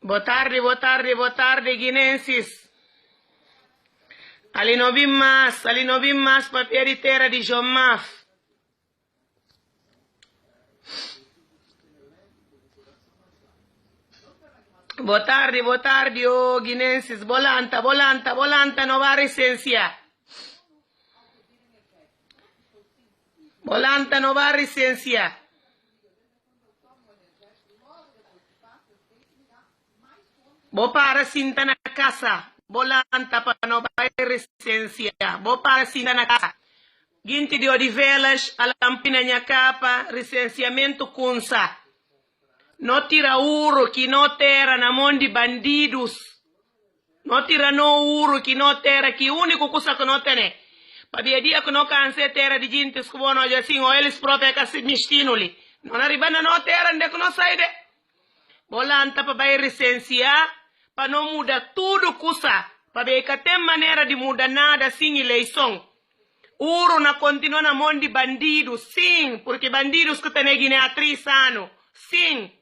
Boa tarde, guinenses. Ali não vi mais papel de terra de João Maf. Boa tarde, oh guinenses. Bolanta, nova licencia. Bolanta, nova licencia. Bo para cinta na casa. Bolanta para nova licencia. Bo para cinta na casa. Ginti de Odivelas, a lampina nha capa, licenciamento kunsa. No tira uro que no terra na mão de bandidos. No tira no uro que no terra que único coisa que não tem. Para dia que não canse terra de gente que vão olhar assim ou eles próprios que se mistinuli. Não arriba na no terra onde que não sai de. Bolanta para vai licenciar para não mudar tudo coisa. Para ver que tem maneira de mudar nada sem eleição. Uro na continua na mão de bandidos, sim, porque bandidos que tem Guiné há 3 anos, sim.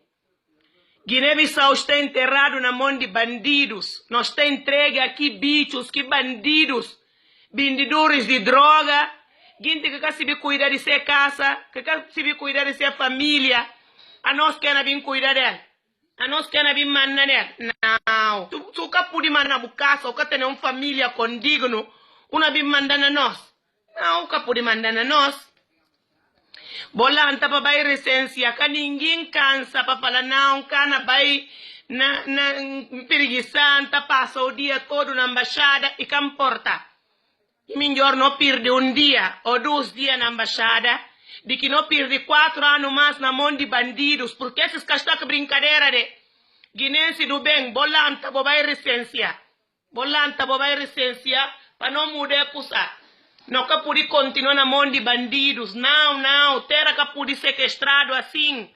Guiné-Bissau está enterrado na mão de bandidos. Nós está entregue aqui bichos, que bandidos, vendedores de droga, gente que quer se cuidar de sua casa, que quer se cuidar de sua família. A nós que não vim cuidar dela. A nós que não vim mandar dela. Não. Tu quer poder mandar a casa, ou quer ter uma família condigno, não vim mandar a nós. Não, quer poder mandar a nós. Bolanta para vai recência, que ninguém cansa para falar não, cana vai na preguiçanta, passa o dia todo na embaixada e que importa. E melhor não perde um dia ou 2 dias na embaixada, de que não perde 4 anos mais na mão de bandidos, porque esses que estão com brincadeira de guinense do bem, bolanta para vai recência. Bolanta para vai recência, para não mudar a coisa. Não que pode continuar na mão de bandidos. Não. Terra que pode sequestrado assim.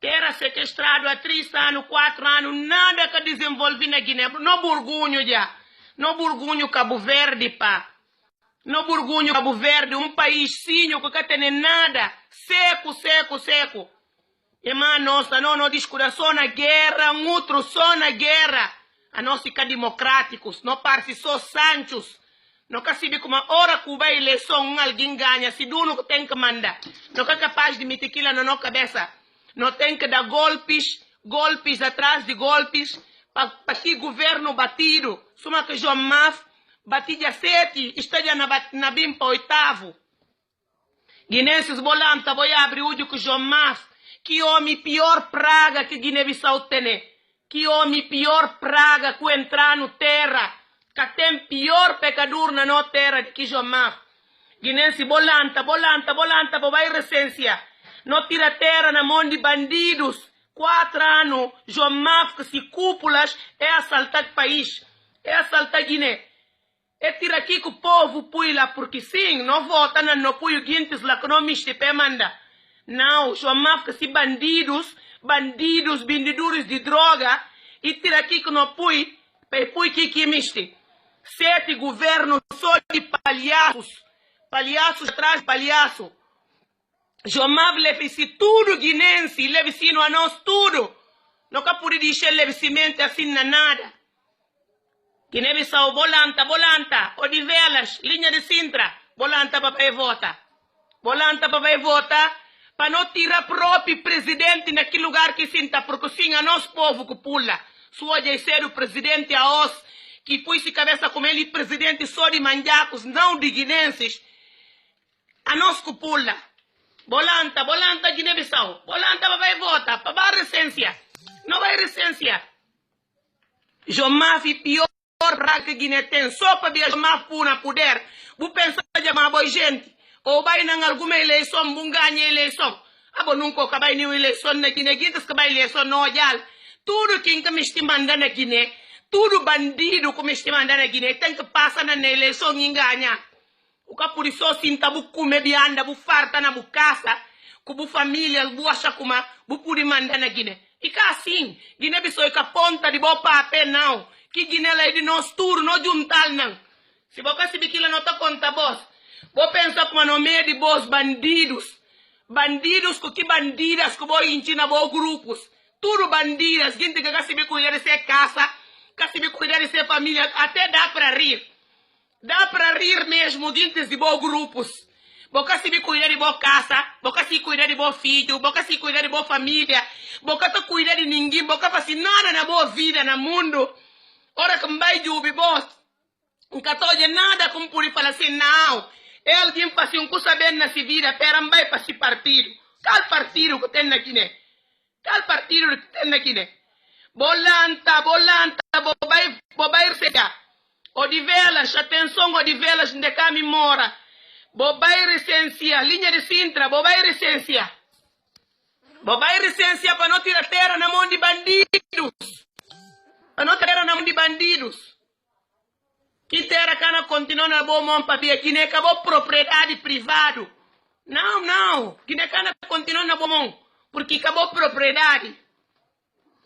Terra sequestrado há 3 anos, 4 anos. Nada que desenvolve na Guiné. No Burgunho já. No Burgunho, Cabo Verde, pá. No Burgunho, Cabo Verde, um país sinho que não tem nada. Seco. Irmã nossa, não discura só na guerra, outro só na guerra. A nós ficar democráticos. Não parece só Sanchos. Não quer saber como a hora que vai eleição alguém ganha, se do não tem que mandar. Não é capaz de meter aquilo na nossa cabeça. Não tem que dar golpes atrás de golpes, para que governo batido. Suma que João Maf batida 7, está já na bim para 8º. Guinenses bolanta, vou abrir o que João Maf, que homem pior praga que Guiné-Bissau tem. Que homem pior praga que entrar no terra. Que tem pior pecador na nossa terra que João Maf. Guinense bolanta, para vai recência. Não tira terra na mão de bandidos. 4 anos, João Maf que se cúpulas é assaltar o país. É assaltar Guiné. É tirar aqui que o povo põe lá, porque sim, não vota no apoio guintes lá que não miste pé manda. Não, João Maf que se bandidos, vendedores de droga, e tira aqui que não põe, põe que miste. 7 governos só de palhaços atrás de palhaço. João Maf leve-se tudo guinense, leve-se a nós tudo. Não quer poder deixar leve-se assim na nada. Guiné-Bissau, bolanta, Odivelas, linha de Sintra, bolanta para vai votar. Bolanta para vai votar, para não tirar próprio presidente naquele lugar que sinta, porque sim, a nosso povo que pula. Sua de ser o presidente a os que pôs-se cabeça com ele, presidente só de manjacos, não de guinenses, a nós que pula. Bolanta, Guiné-Bissau. Bolanta vai votar, para vai recência. Não vai recência. João Maf pior praga que Guiné tem, só para ver João Maf na poder. Vou pensar de uma boa gente. Ou vai em alguma eleição, vão ganhar eleição. Abo nunca vai em eleição na Guiné, guintas que vai eleição no olhar. Tudo quem que me está mandando na Guiné, tudo bandido que me está mandando na Guiné, tem que passar na eleição e ganhar. O que por isso sinta, vou comer bianda, vou farta na casa, com a família, vou achar como, vou poder mandar na Guiné. E que assim, Guiné-Bissau é que ponta de boa papel não, que Guiné é de nós tudo, não juntar não. Se você se biquila não está conta boss, vou pensar como no meio de boss bandidos que bandidas que vou ensinar vos grupos, tudo bandidas, gente que se cuidar de sua casa, que se cuidar de sua família, até dá para rir. Dá para rir mesmo, gente de bons grupos. Boca se cuidar de boa casa, boca se cuidar de bom filho, boca se cuidar de boa família, boca se cuidar de ninguém, boca fazer nada na boa vida, no mundo. Ora que vai jubi, boss. Não católico nada como por falar assim, não. É alguém para se coisa bem na sua vida, para não vai para esse partido. Qual partido que tem aqui, né? Qual partido que tem aqui, né? Bolanta, bobai seja. O de velas, atenção, o de velas, de cá me mora. Bobai recência, linha de Sintra, bobai recência. Bobai recência para não tirar terra na mão de bandidos. Para não tirar na mão de bandidos. Que terra cana continua na boa mão para ver que nem acabou propriedade privada. Não. Que nem cana continua na boa mão. Porque acabou propriedade.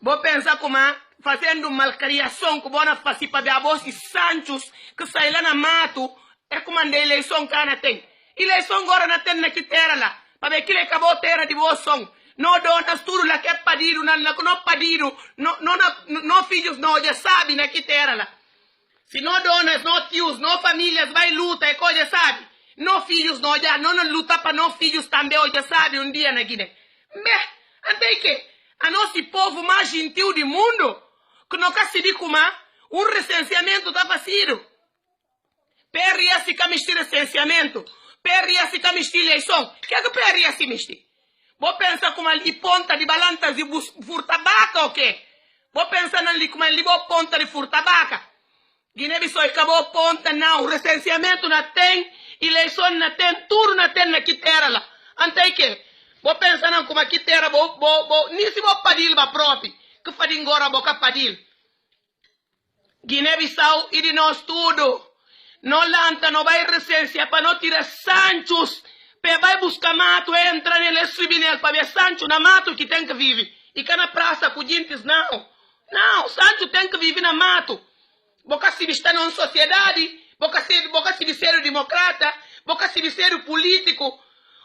Vou pensar como fazendo malcriação que vão fazer para ver a voz de Santos que sai lá na mato. É como a eleição que ela tem. Eleição agora não tem naquela terra lá. Para ver que ele acabou terra de boa som. Não donas tudo lá que é padido, não padido. Não filhos, não, já sabe naquela terra lá. Se não donas, não tios, não famílias, vai luta, é coisa, sabe? Não filhos, não, já não luta para não filhos também, já sabe, um dia na Guiné. Mas, até que a nosso povo mais gentil do mundo, que não quer se como um recenseamento está fazendo. Perria se camistir recenseamento, perria se camistir eleição. Que é que perria se mistir? Vou pensar como ali ponta de balanças e furtabaca ou quê? Vou pensar ali como ali ponta de furtabaca. Guiné-Bissau acabou ponta, não. Recenseamento não tem, eleição não tem, tudo não tem na terra lá. Até que, vou pensar não como aqui terra, nem se vou padil para próprio. Que faz agora a boca padil. Guiné-Bissau e de nós tudo. Não lanta, não vai recensar para não tirar Santos. Vai buscar mato, entra nele tribunal para ver Santos na mato que tem que viver. E que na praça com gentes, não. Não, Santos tem que viver na mato. Boca se está numa sociedade, boca se ser democrata, boca se ser político.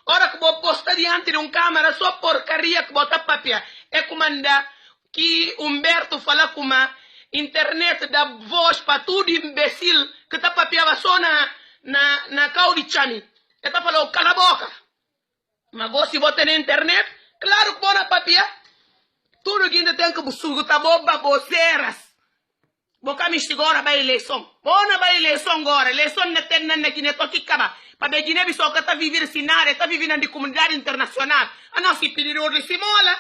Ora que vou postar diante de uma câmara só porcaria que botar papel. É como anda que Humberto fala com a internet dá voz para tudo imbecil que tá papiava só na Caurichani. Ele tá falando, cala a boca. Mas você bota na internet, claro que pode papiar. Tudo que ainda tem que buscar boba, boceiras. Boca me agora para a eleição. Bona para a eleição agora. Eleição não tem nada que não toque caba. Para a Guiné-Bissau que está vivendo cenário, está vivendo na comunidade internacional. A não se pedir de simola.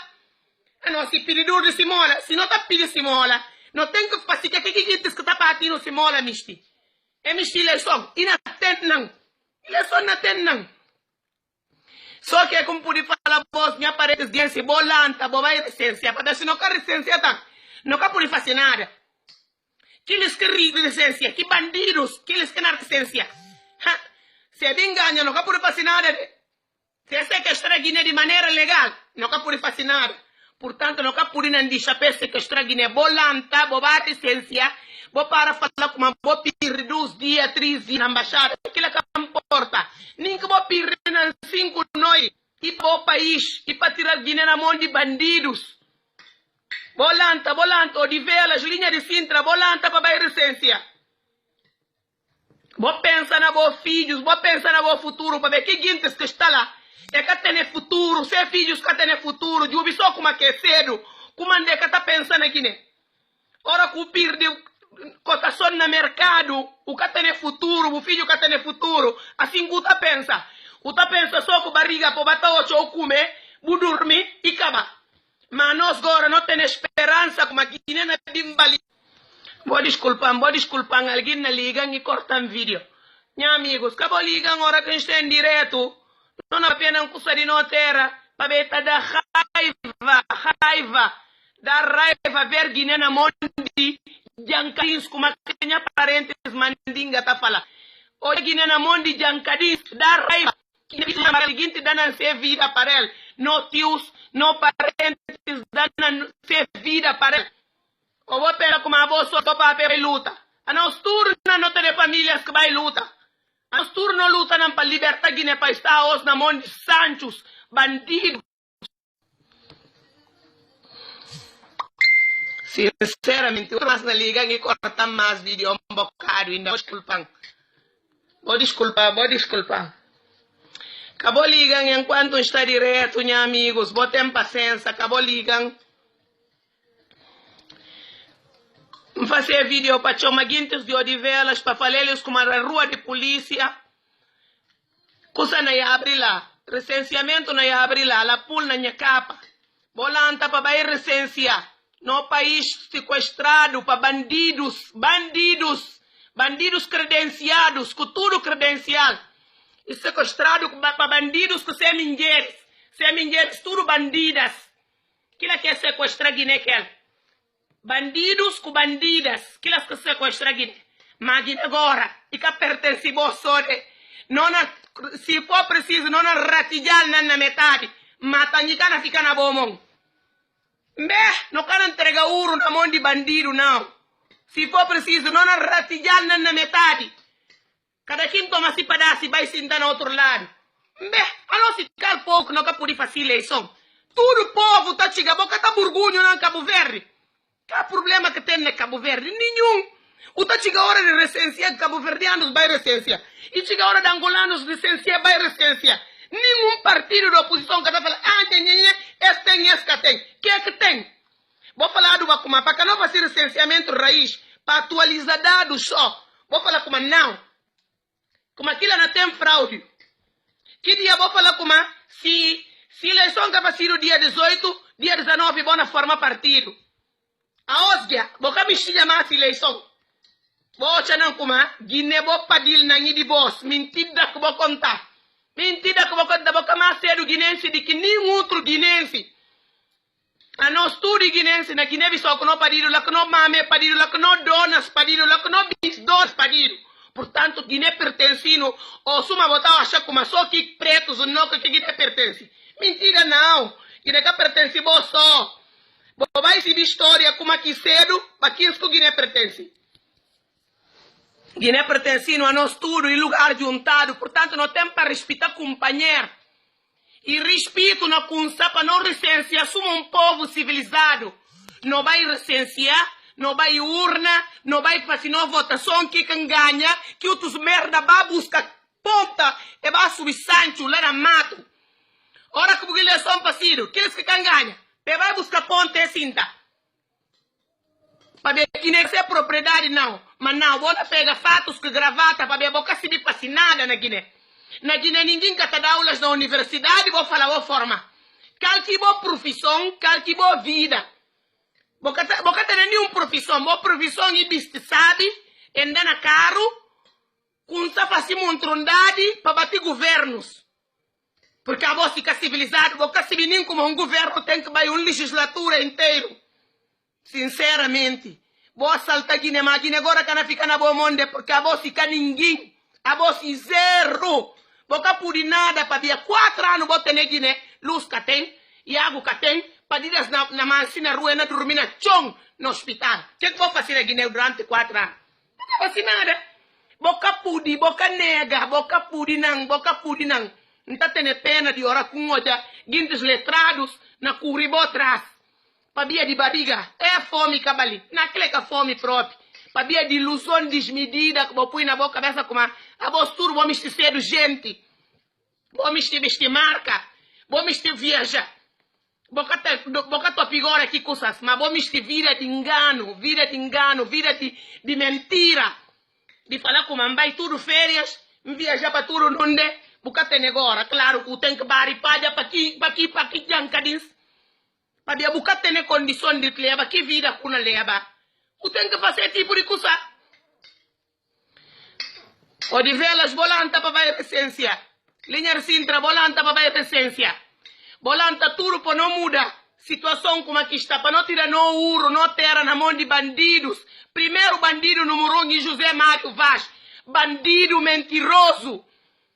A não se pedir de simola. Se não está pedindo simola, não tem que fazer que diz que está partindo simola, misti. É misti eleição. E não tem não. Eleição não tem não. Só que é como pude falar, boss, minha parede de esse bolanta, boa recência. Para se não quer recência, não quer poder fazer nada. Que eles querem licença, que bandidos, que eles querem licença. Se é bem ganha, não pode fazer nada. Se é sequestrar a Guiné de maneira legal, não pode fazer nada. Portanto, não pode não deixar sequestrar a Guiné. Bolanta, boa licença, vou para falar com uma boa pedir 2 dias, 3 dias na embaixada. Aquilo que importa. Nem que vou pedir 5 noites. E para o país, e para tirar a Guiné na mão de bandidos. Bolanta, o de velas, linha de Sintra, bolanta para a recência. Vou pensar na vos filhos, vou pensar na vos futuro, para ver que gente que está lá. É que tem futuro, se filhos que tem futuro, de só como é que é cedo, como é que está pensando aqui, né? Ora que o perde cotação no mercado, o que tem futuro, o filho que tem futuro, assim o tá pensa. O tá pensa só com barriga para bater o ou comer, vou dormir e acabar. Mas nós agora não temos esperança como aqui nem na Bimbali. Vou desculpar, alguém na liga e cortam vídeo. Minha amigos, acabou liga agora que a gente tem direto. Não é apenas custa de não terra, para ver da raiva, ver Guiné na mão de Jancadins, como a minha parentes mandinga tá falando. Hoje Guiné na mão de Jancadins, da raiva. Que ninguém te dá na vida para ele. Não tios, não parentes, dando vida para ele. Eu vou pegar como a voz só para a luta. A nós turnos não tem famílias que vai lutar. A nós turnos não lutam para libertar Guiné para estar na mão de Santos, bandidos. Sinceramente, eu mais na liga e cortar mais vídeo um bocado, ainda vou desculpar. Acabou ligando enquanto está direto, minha amigos, botem paciência, acabou ligando. Vou fazer vídeo para chamar guintes de Odivelas, para falar-lhes como a rua de polícia. Coisa não ia abrir lá, recenseamento não ia abrir lá, la pul na minha capa. Bolanta para vai recensear. No país sequestrado para bandidos credenciados, com tudo credencial. E sequestrado para bandidos com semindeiros, tudo bandidas. Aquilo que é sequestrar Guiné, bandidos com bandidas, aquilo que sequestrar Guiné. Mas Guiné agora, e que pertence a você, se for preciso, não ratijar na metade, mata a ficar na boa mão. Não quero entregar ouro na mão de bandido, não. Se for preciso, não ratijar na metade. Cada quem toma esse pedaço e vai sentar no outro lado. A não ficar pouco, não pode fazer eleição. Todo o povo está chegando, boca está burgunho na Cabo Verde. Qual problema que tem na Cabo Verde? Nenhum. Está chegando a hora de recensear de cabo-verdianos, vai recensear. E chega a hora de angolanos recensear, vai recensear. Nenhum partido da oposição que está falando, esse tem, esse que tem. Quem é que tem? Vou falar do Bacuma, para que não faça recenseamento raiz, para atualizar dados só. Vou falar como não. Como aquilo não tem fraude. Que dia vou falar como se eleição que vai ser o dia 18, dia 19, vão formar partido. A Osgia, vou me chamar essa eleição. Vou chamar como Guiné, vou pedir na de boss, mentira que vou contar. Mentira que vou contar, vou mais cedo guinense de que nenhum outro guinense. A nós tudo guinense, na Guiné-Bissau, que não pediram, lá que não mame pediram, lá que não donas pediram, lá que não bisdos pediram. Portanto, Guiné pertence, ou suma botar achar como só que pretos, não que Guiné pertence. Mentira não, Guiné que pertence vou só. Vai exibir história como aqui cedo, para quem que Guiné pertence. Guiné pertence a nós tudo, em lugar juntado, portanto, não tem para respeitar companheiro. E respeito na consa para não recensear, somos um povo civilizado. Não vai recensear, não vai urna, não vai fazer uma votação que quem ganha, que outros merda vai buscar ponta e vai subir Sancho lá na mato. Ora que a eleição passou, que quem ganha, vai buscar ponta e cinta. Para ver que nem é propriedade não, mas não, vou pegar fatos que gravata para ver a boca se me passa nada na Guiné. Na Guiné ninguém que dá aulas na universidade, vou falar, vou formar. Calque boa profissão, calque boa vida. Boca tem nenhuma profissão, boa profissão e biste sabe, andar na carro, com sa fazer montrondade para bater governos. Porque a voz fica civilizada, boca se menino como um governo tem que bater uma legislatura inteiro. Sinceramente, vou saltar Guiné, mas Guiné agora que não fica na boa monde, porque a voz fica ninguém. A voz zero. Boca por nada para ver 4 anos vou ter Guiné, luz que tem, e água que tem, para ir na mansina rua na dormir na chão no hospital. O que vou fazer na Guiné durante 4 anos? Não vou fazer nada. Boca pudi, boca nega, boca pudi não. Não está tendo pena de orar com olha, guindes letrados, na curibó atrás. Para ver de barriga, é fome cabali, naquele que é fome própria. Para ver de ilusão desmedida, que vou pôr na boa cabeça como a postura, vou me ser gente. Vou me vestir marca, vou me viajar. Boca tua figura aqui coisas, mas vou me vira de engano, vira de mentira. De falar com a mãe, tudo férias, viajar para tudo onde, boca tem agora, claro, que tem que baripalha para aqui, jancadins. Para ver, boca tem condição de levar, que vida com a leva. Tu tem que fazer tipo de coisa. Odivelas, volanta para vai recensear. Linha Sintra, volanta para vai recensear. Volanta tudo para não mudar. Situação como aqui está, para não tirar no ouro, não terra na mão de bandidos. Primeiro bandido número 1 José Mário Vaz. Bandido mentiroso.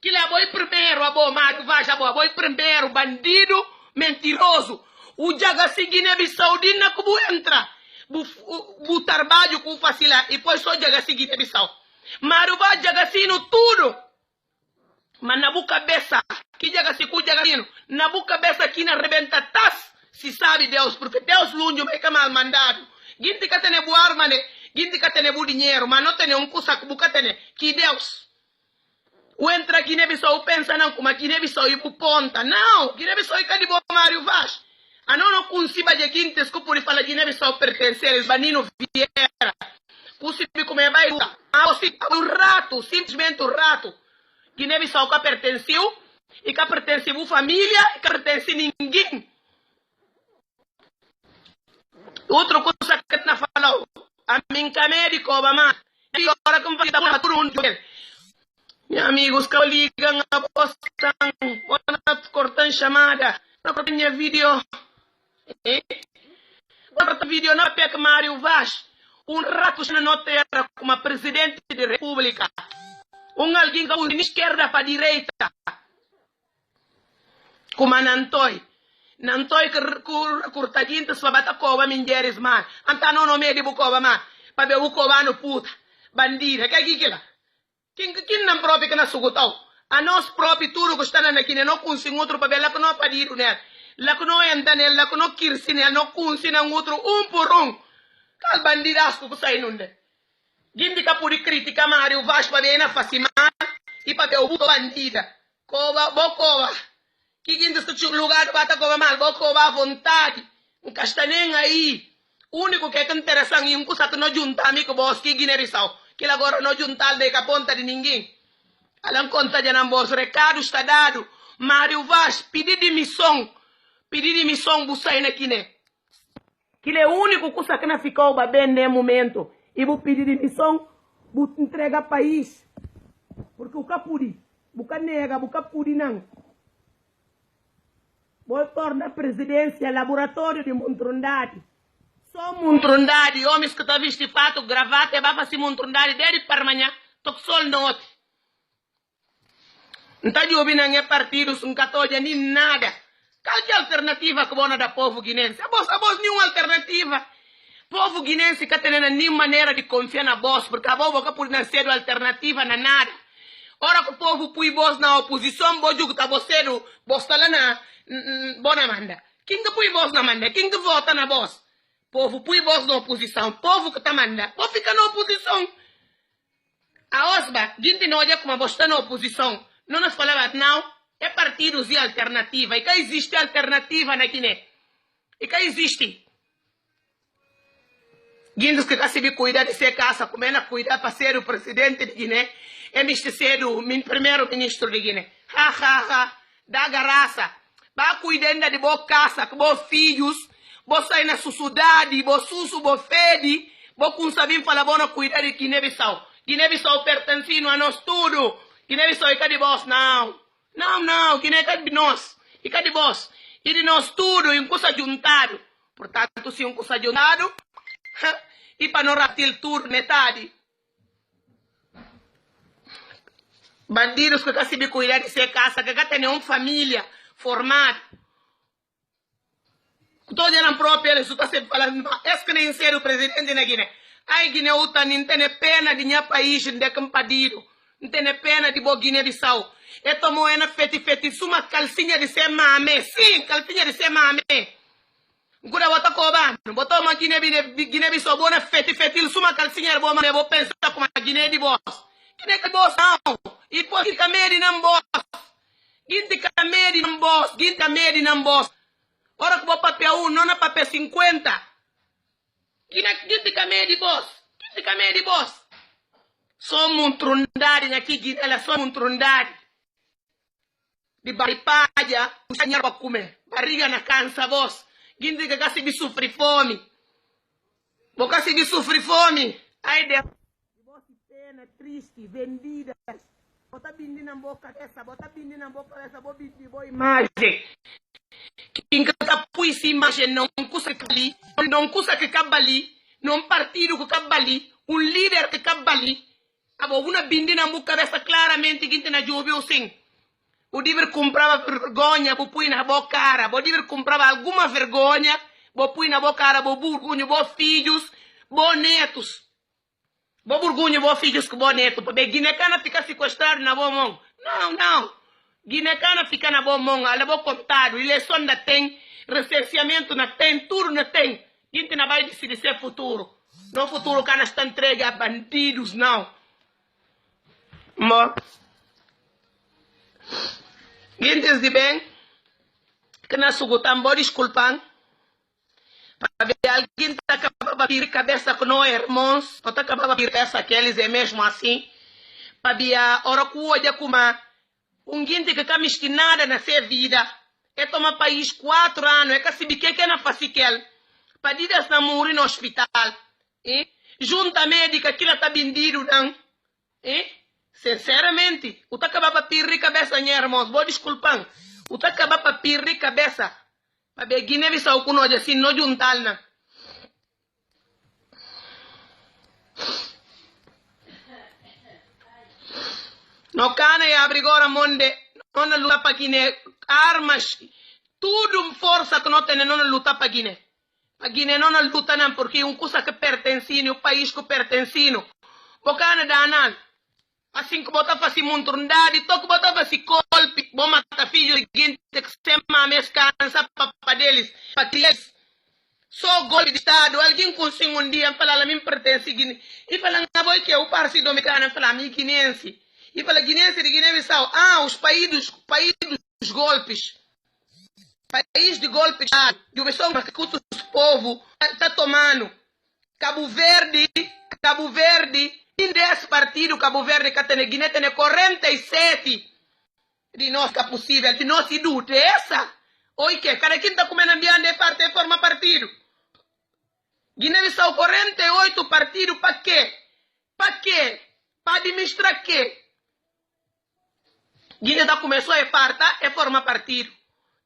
Que é boi primeiro, a Mário Vaz, a boi primeiro, bandido mentiroso. O Jagassi Guiné-Bissau, na como entra. O trabalho que eu faço lá, e depois só Jagassi Guiné-Bissau. Mário Vaz, Jagassino, tudo. Mas na boca cabeça, que Jagassi com Jagassino, na boca cabeça aqui na rebenta tas, se sabe Deus, porque Deus lunge, mas é mal mandado. Ginti ka tene bu arma ne, ginti ka tene bu dinheiro, mas não tene kusa buka tene, que Deus. O entra Guiné-Bissau pensa não, como Guiné-Bissau e bu ponta. Não, Guiné-Bissau é de bom Mário Vaz. A não consiba de Gintes que por falar Guiné-Bissau pertencer, eles banino Vieira. Consiba como é vai o rato, simplesmente o rato. Guiné-Bissau que pertenceu, e que pertenceu a família, e que pertence ninguém. Outra coisa que não falou, a minha médico, Obama, e agora como vai dar por um dia. Meus amigos que ligam a postam, cortam chamada, não cortam vídeo. Cortam vídeo não pega Mário Vaz, rato na terra como presidente da república. Alguém que usa esquerda para direita. Como Nantoi. Nantoi que curtadinho se vai bater cova mingeres man. Anta não nome de bucova man. Para ver o cova no puta. Bandida. Que é aquilo? Quem não próprio que na sugutau? A nós próprio tudo que está aqui não consigo outro para ver lá que não padido né. Lá que não entra nele, lá que não kirsi nele, não consigo outro por um. Cal bandidasco que sai nunde. Gindi ka puri kritika Mário Vaz para ver na facimana e para ver o bandida. Cova, bocova. Que gindi se lugar bata cova mal, bocova à vontade. Um castanenho aí. O único que é interessante é um coisa que não junta amigo boss que Guiné-Bissau. Que agora não junta de a ponta de ninguém. Alam conta de nambos, recado está dado. Mário Vaz, pedir demissão. Pedir demissão, buscar na Guiné. Que é o único coisa que não ficou bem nesse momento. E vou pedir demissão, vou entregar país. Porque o capuri, o canega, o capuri não. Vou tornar presidência, laboratório de Montrondade. Só Montrondade, homens que estão vestindo fato, gravata, e vai fazer Montrondade, desde para amanhã, tô com sol noite. Não está de ouvir nenhum partido, não catou nem nada. Qual que é a alternativa que bona da povo guinense? A voz nenhuma alternativa. Povo guinense que tem nenhuma maneira de confiar na voz, porque a voz não pode ser alternativa na nada. Ora que o povo põe voz na oposição, vou dizer que você está lá na bona manda. Quem que põe voz na manda? Quem que vota na voz? Povo põe voz na oposição, povo que está manda, vou ficar na oposição. A Osba, gente não olha como você está na oposição. Não nos falava, não, é partidos e alternativa. E que existe alternativa na Guiné. E que existe. Guindos que se cuidar de ser casa, como ela cuidar para ser o presidente de Guiné, é ser o primeiro-ministro de Guiné. Da graça. Vai cuidando de boa casa, com bons filhos, vou sair na sociedade, vou susso, vou fede, vou com saber falar, vou cuidar de Guiné-Bissau. Guiné-Bissau pertence a nós tudo. Guiné-Bissau é de nós, não. Não, Guiné é de nós. E de nós. E de nós tudo, em coisa juntado. Portanto, se um coisa juntado, e para não ratil tudo, metade. Bandidos que se cuidar de ser casa, que tem uma família formada. Todo dia na própria, eles estão sempre falando, é que nem ser o presidente na Guiné. Ai, Guiné, não tem pena de minha país, não tem padido. Não tem pena de boa Guiné-Bissau. E tomou uma fete, suma calcinha de ser mame. Sim, calcinha de ser mame. Agora bota cobando, botou uma Guiné-Bissau, boa fete, suma calcinha de boa mame. Vou pensar como a Guiné de boss. Guiné de boss não. E depois que camede não boss. Guiné camede não boss. Guiné camede não boss. Ora que vou papel 1, não na papel 50. Guiné camede boss. Guiné camede boss. Somos um trondade aqui, Guiné, ela somos um trondade. De baripalha, o senhor vai comer. Barriga na cansa, voz. Guiné que quase me sofre fome. Vou quase me sofre fome. Ai, Deus. Voz pena, triste, vendidas. Bota bindi na boca dessa, vou bindi, boa imagem. Quem que tá pôs essa imagem não custa que ali, não custa que acaba ali, não partido que acaba ali, líder que acaba ali. Uma bindi na boca dessa claramente que na jovem assim. O Diver comprava vergonha, vou pôr na boca cara. O Diver comprava alguma vergonha, vou pôr na boca cara, vou burgunho, vou filhos, vou netos. Vou burgunho, vou filhos com vou neto. Porque Guiné-Cana fica sequestrado na boa mão. Não. Guiné-Cana fica na boa mão, ela vou contado. Eleição não tem, recenseamento não tem, tudo não tem. Gente não vai decidir ser futuro. No futuro que nós está entregue a bandidos, não. Mo. Gente de bem, que nós sugutamos, desculpam. Alguém está acabando de cabeça com nós, irmãos. Não está acabando de cabeça que eles é mesmo assim. Para ver a hora que olha como gente que está nada nessa vida. É tomar país 4 anos. É que se bique que não faz aquilo. Para dias na morrer no hospital. Junta médica que ela está vendido, não. Sinceramente, o está acabando de perder cabeça, né, irmãos? Vou desculpar. O está acabando de perder cabeça. Para ver Guiné-Bissau com nós assim, não juntar, não. No cana e abre agora monde, não luta para Guiné, armas, tudo força que não tem, não luta para Guiné. Para Guiné não luta não, porque um coisa que pertence, o país que pertence, o cana danal. Assim que bota para si montrundade, toque bota para si golpe, bom mata filho de gente que se mescança para deles, para eles. Só golpe de Estado, alguém consiga um dia falar a mim pertence Guiné. E fala, não vou que o partido dominicano fala a mim guinense. E fala, guinense de Guiné-Bissau, os países dos golpes. País de golpes, de versão que os povos está tomando. Cabo Verde, em 10 partidos, Cabo Verde, que tem Guiné, tem 47 de nós que é possível, de nós idosos. Essa, oi que, cada quem está comendo ambiente de parte, forma partido. Guiné-Bissau, 48 partidos, para quê? Para quê? Para administrar quê? Guiné já começou a farta, é forma partido.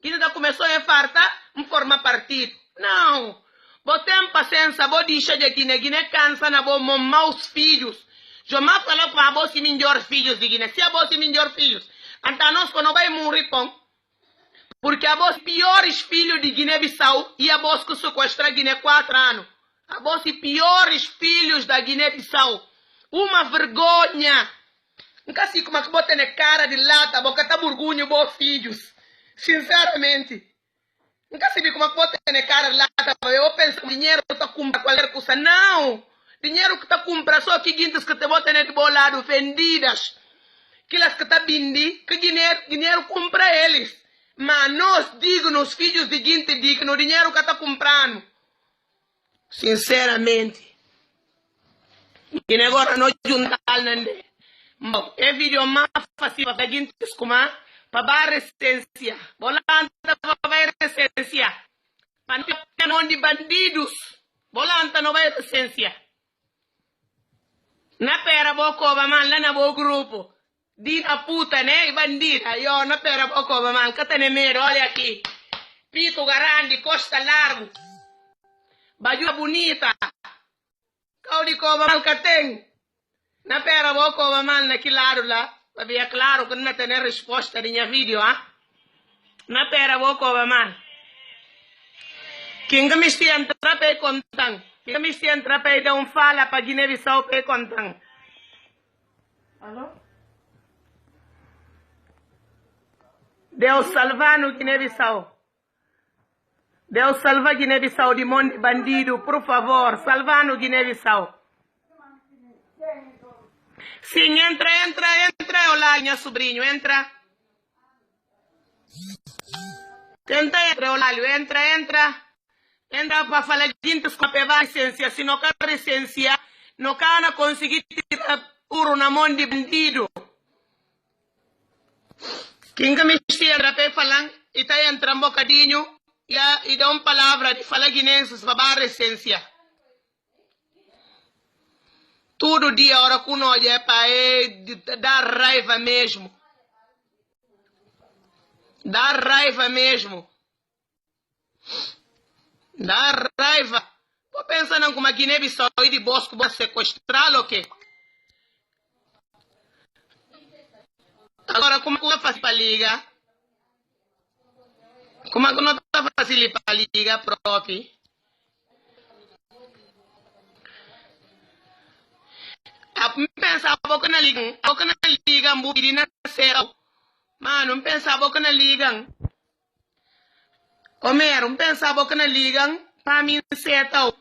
Guiné já começou a farta, forma partido. Não. Vou ter paciência, vou deixar de Guiné. Guiné cansa, na vou mamar os filhos. Eu não falo para você melhor filhos de Guiné. Se a você melhor filhos, então nós não vai morrer, pão. Porque a voz piores filhos de Guiné-Bissau e a voz que sequestra Guiné 4 anos. A voz piores filhos da Guiné-Bissau. Uma vergonha. Nunca sei como é que bota na cara de lata, a boca tá burgunho, bons filhos. Sinceramente. Nunca sei como é que bota na cara de lata, eu penso que o dinheiro está comprando qualquer coisa. Não! Dinheiro que está comprando só que guintas que te botam de bolado, vendidas. Aquelas que está vindo, que dinheiro compra eles. Mas nós dignos, filhos de gente digno, o dinheiro que está comprando. Sinceramente. E agora não juntar nada. Bom, é vídeo mais fácil para gente escumar, para a resistência. Volanta para a resistência. Para não de bandidos. Volanta não vai resistência. Na pera boco man lá na bo grupo. Dita puta, né? Bandida. Eu na pera boco man. Catane medo, olha aqui. Pito grande, costa largo. Bajua bonita. Caudi coba que tem. Na pera boco man naquele lado lá. Para ver claro que não tem resposta de minha vídeo, Na pera boco man. Quem me se entra para contar. Quem me se entra para dar fala para Guiné-Bissau para contar. Alô? Deus salva no Guiné-Bissau. Deus salva Guiné-Bissau de monte bandido, por favor, salva no Guiné-Bissau. Sim, entra, olá, minha sobrinho, entra. Entra, olá, entra para falar de gente com a licença, se não quer licença, não quer conseguir tirar puro na mão de bandido. Quem me entra para falar, e está entrando um bocadinho, e dá uma palavra de falar guinenses para a licença. Todo dia, hora que nós é para dar raiva mesmo. Dá raiva mesmo. Dá raiva. Estou pensando como a Guiné-Bissau e de Bosco vai sequestrá-lo ou quê? Agora, como é que eu faço para ligar? Como é que não está fácil para ligar próprio? Pensava que não ligam, burina céu. Mano, pensava que não ligam. Homero, pensava que não ligam, para mim setau